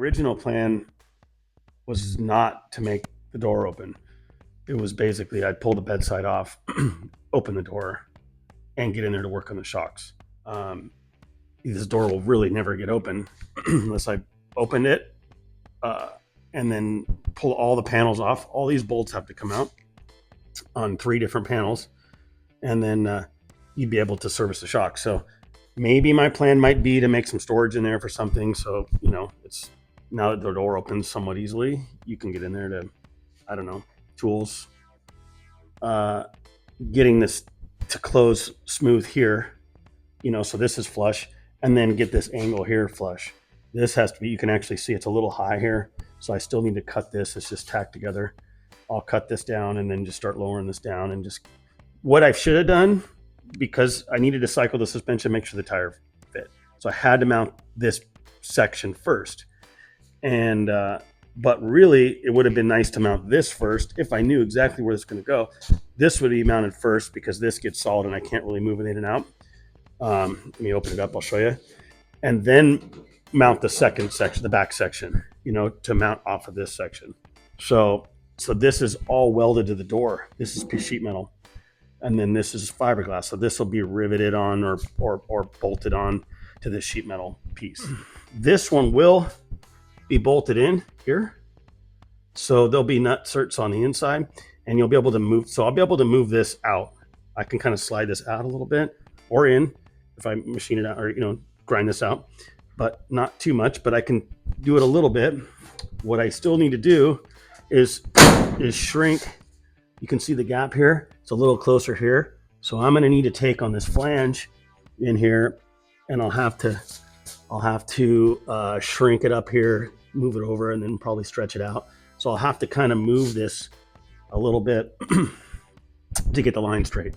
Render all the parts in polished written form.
original plan was not to make the door open. It was basically I'd pull the bedside off, open the door, and get in there to work on the shocks. This door will really never get open unless I open it and then pull all the panels off. All these bolts have to come out on 3 different panels, and then you'd be able to service the shocks. So maybe my plan might be to make some storage in there for something. So, you know, it's now that the door opens somewhat easily, you can get in there to, I don't know, tools. Getting this to close smooth here, you know, so this is flush, and then get this angle here flush. This has to be, you can actually see it's a little high here. So I still need to cut this. It's just tacked together. I'll cut this down and then just start lowering this down, and just what I should have done, because I needed to cycle the suspension, make sure the tire fit. So I had to mount this section first. And, but really it would have been nice to mount this first if I knew exactly where this is going to go. This would be mounted first because this gets solid and I can't really move it in and out. Let me open it up. I'll show you. And then mount the second section, the back section, you know, to mount off of this section. So this is all welded to the door. This is sheet metal. And then this is fiberglass. So this will be riveted on or bolted on to this sheet metal piece. This one will be bolted in here. So there'll be nut certs on the inside, and you'll be able to move. So I'll be able to move this out. I can kind of slide this out a little bit or in if I machine it out, or, you know, grind this out, but not too much, but I can do it a little bit. What I still need to do is shrink. You can see the gap here. It's a little closer here. So I'm going to need to take on this flange in here, and I'll have to shrink it up here, move it over, and then probably stretch it out. So I'll have to kind of move this a little bit to get the line straight.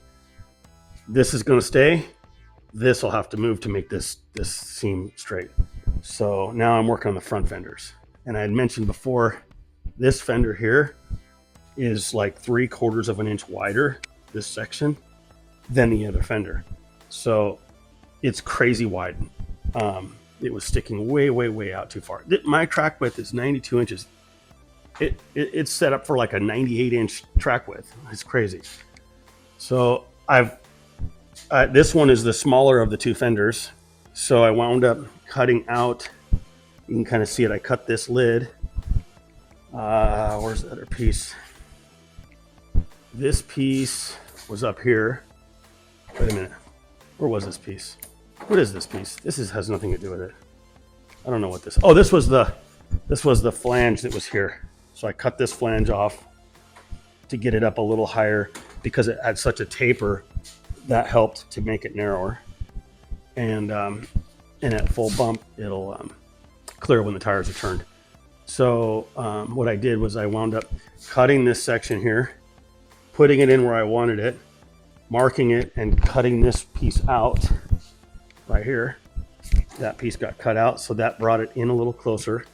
This is going to stay. This will have to move to make this seam straight. So now I'm working on the front fenders. And I had mentioned before, this fender here is like 3/4 of an inch wider, this section, than the other fender. So it's crazy wide. It was sticking way out too far. My track width is 92 inches. It's set up for like a 98-inch track width. It's crazy. So this one is the smaller of the 2 fenders. So I wound up cutting out, you can kind of see it. I cut this lid. Where's the other piece? This piece was up here. Wait a minute. Where was this piece? What is this piece? Has nothing to do with it. I don't know what this. Oh, this was the flange that was here. So I cut this flange off to get it up a little higher because it had such a taper. That helped to make it narrower. And at full bump, it'll clear when the tires are turned. So what I did was I wound up cutting this section here, putting it in where I wanted it, marking it, and cutting this piece out right here. That piece got cut out, so that brought it in a little closer.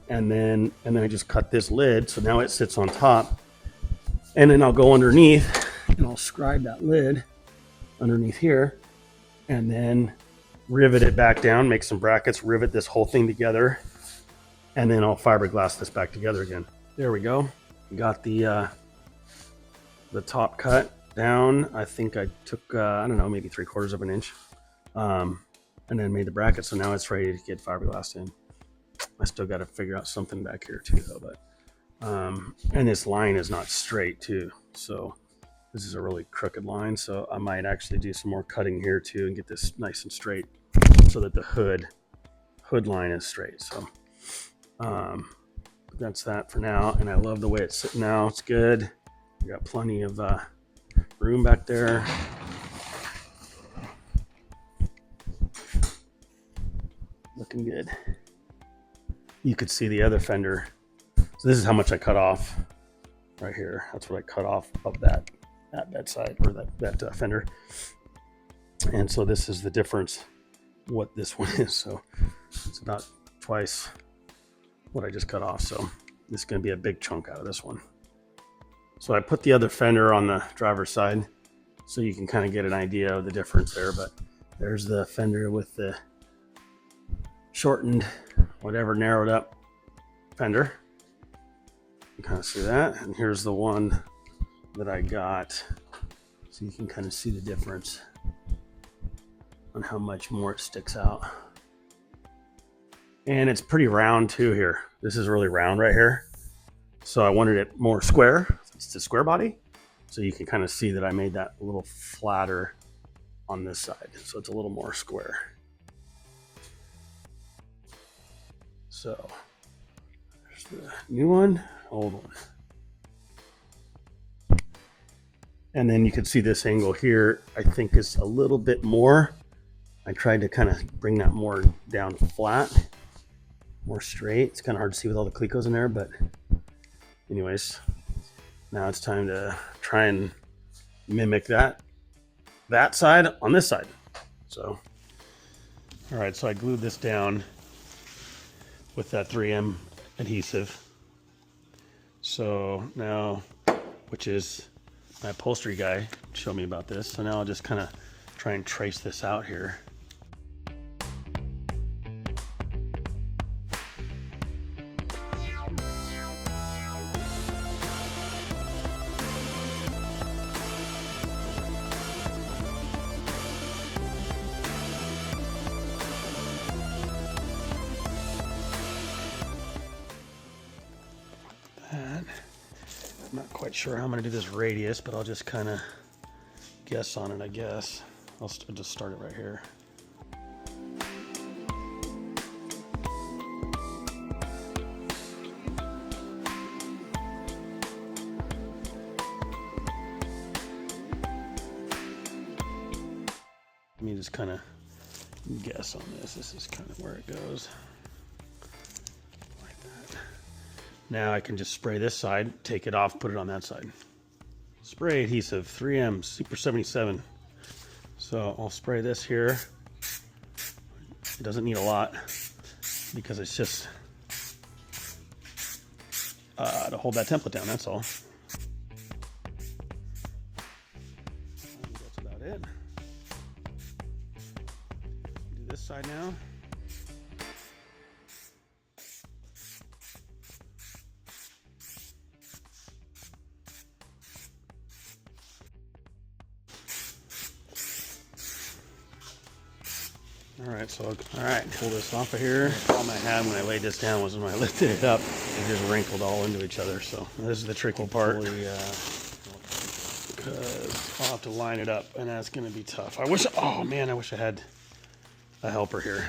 And then I just cut this lid, so now it sits on top. And then I'll go underneath and I'll scribe that lid underneath here, and then rivet it back down, make some brackets, rivet this whole thing together, and then I'll fiberglass this back together again. There we go. Got the top cut down. I think I took I don't know, maybe 3/4 of an inch, and then made the bracket. So now it's ready to get fiberglassed in. I still got to figure out something back here too, though. But and this line is not straight too, so this is a really crooked line. So I might actually do some more cutting here too and get this nice and straight, so that the hood line is straight. So that's that for now. And I love the way it's sitting now. It's good. We got plenty of room back there. Looking good. You could see the other fender. So this is how much I cut off right here. That's what I cut off of that bedside, or that fender. And so this is the difference, what this one is. So it's about twice what I just cut off. So this is going to be a big chunk out of this one. So I put the other fender on the driver's side so you can kind of get an idea of the difference there. But there's the fender with the shortened, whatever, narrowed up fender. You kind of see that. And here's the one that I got. So you can kind of see the difference on how much more it sticks out. And it's pretty round too here. This is really round right here. So I wanted it more square. It's a square body. So you can kind of see that I made that a little flatter on this side. So it's a little more square. So there's the new one, old one. And then you can see this angle here, I think is a little bit more. I tried to kind of bring that more down flat, more straight. It's kind of hard to see with all the Clecos in there, but anyways, now it's time to try and mimic that side on this side. So, all right, so I glued this down with that 3M adhesive. So now, which is my upholstery guy showed me about this. So now I'll just kind of try and trace this out here. I'm not quite sure how I'm going to do this radius, but I'll just kind of guess on it, I guess. I'll just start it right here. Let me just kind of guess on this. This is kind of where it goes. Now I can just spray this side, take it off, put it on that side. Spray adhesive, 3M Super 77. So I'll spray this here. It doesn't need a lot because it's just to hold that template down, that's all. That's about it. Do this side now. All right, pull this off of here. The problem I had when I laid this down was when I lifted it up, it just wrinkled all into each other. So this is the tricky part, because I'll have to line it up, and that's going to be tough. Oh man, I wish I had a helper here.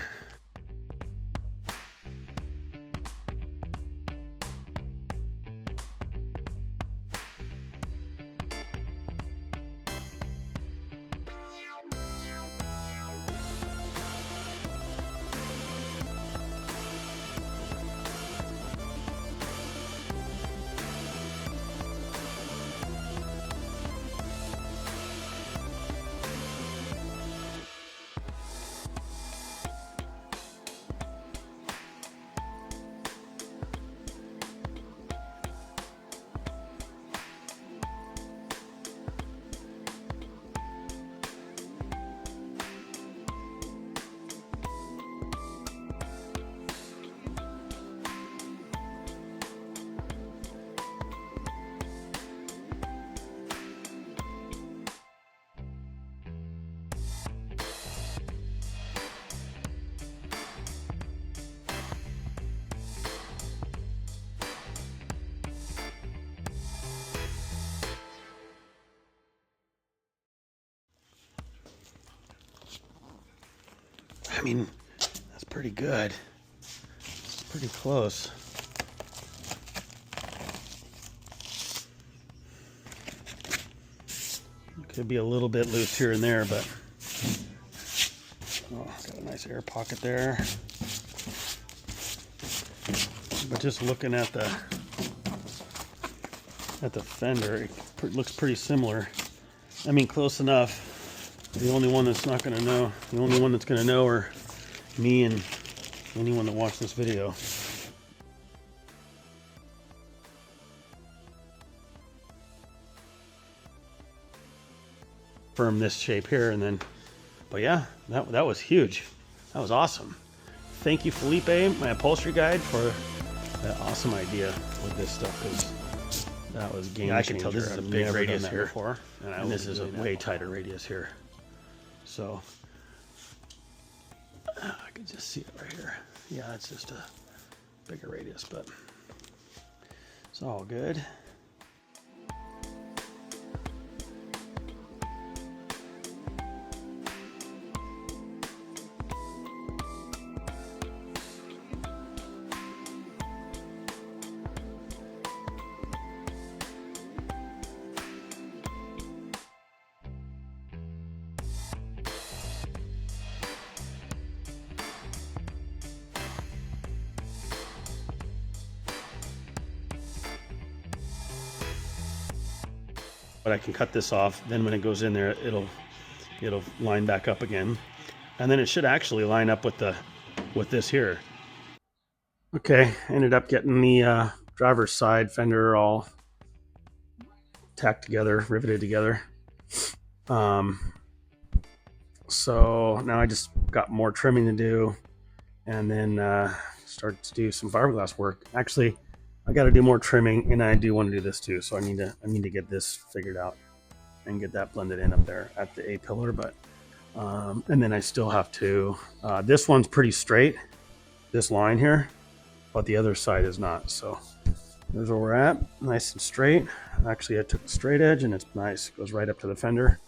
I mean, that's pretty good. It's pretty close. It could be a little bit loose here and there, but oh, got a nice air pocket there. But just looking at the fender, it looks pretty similar. I mean, close enough. The only one that's not going to know, the only one that's going to know are me and anyone that watched this video. Firm this shape here, and then, but yeah, that was huge. That was awesome. Thank you, Felipe, my upholstery guide, for that awesome idea with this stuff, because that was game I changer. can tell this is a I've big never radius done that here, before, and this is a way tighter radius here. So I can just see it right here. Yeah, it's just a bigger radius, but it's all good. But I can cut this off. Then when it goes in there, it'll line back up again, and then it should actually line up with this here. Okay, ended up getting the driver's side fender all tacked together, riveted together. So now I just got more trimming to do, and then start to do some fiberglass work. Actually, I got to do more trimming, and I do want to do this too. So I need to get this figured out and get that blended in up there at the A pillar. But and then I still have to. This one's pretty straight, this line here, but the other side is not. So there's where we're at, nice and straight. Actually, I took the straight edge, and it's nice. It goes right up to the fender.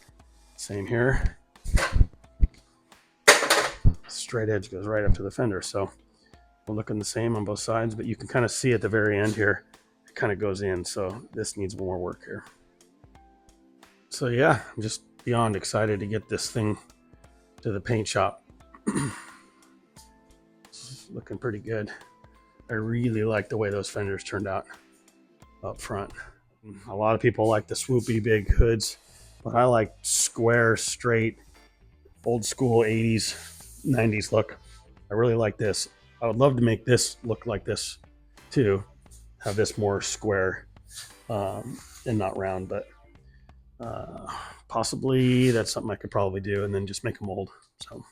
Same here. Straight edge goes right up to the fender. So we're looking the same on both sides, but you can kind of see at the very end here, it kind of goes in. So this needs more work here. So yeah, I'm just beyond excited to get this thing to the paint shop. It's looking pretty good. I really like the way those fenders turned out up front. A lot of people like the swoopy big hoods, but I like square, straight, old school 80s, 90s look. I really like this. I would love to make this look like this too, have this more square and not round, but possibly that's something I could probably do, and then just make a mold. So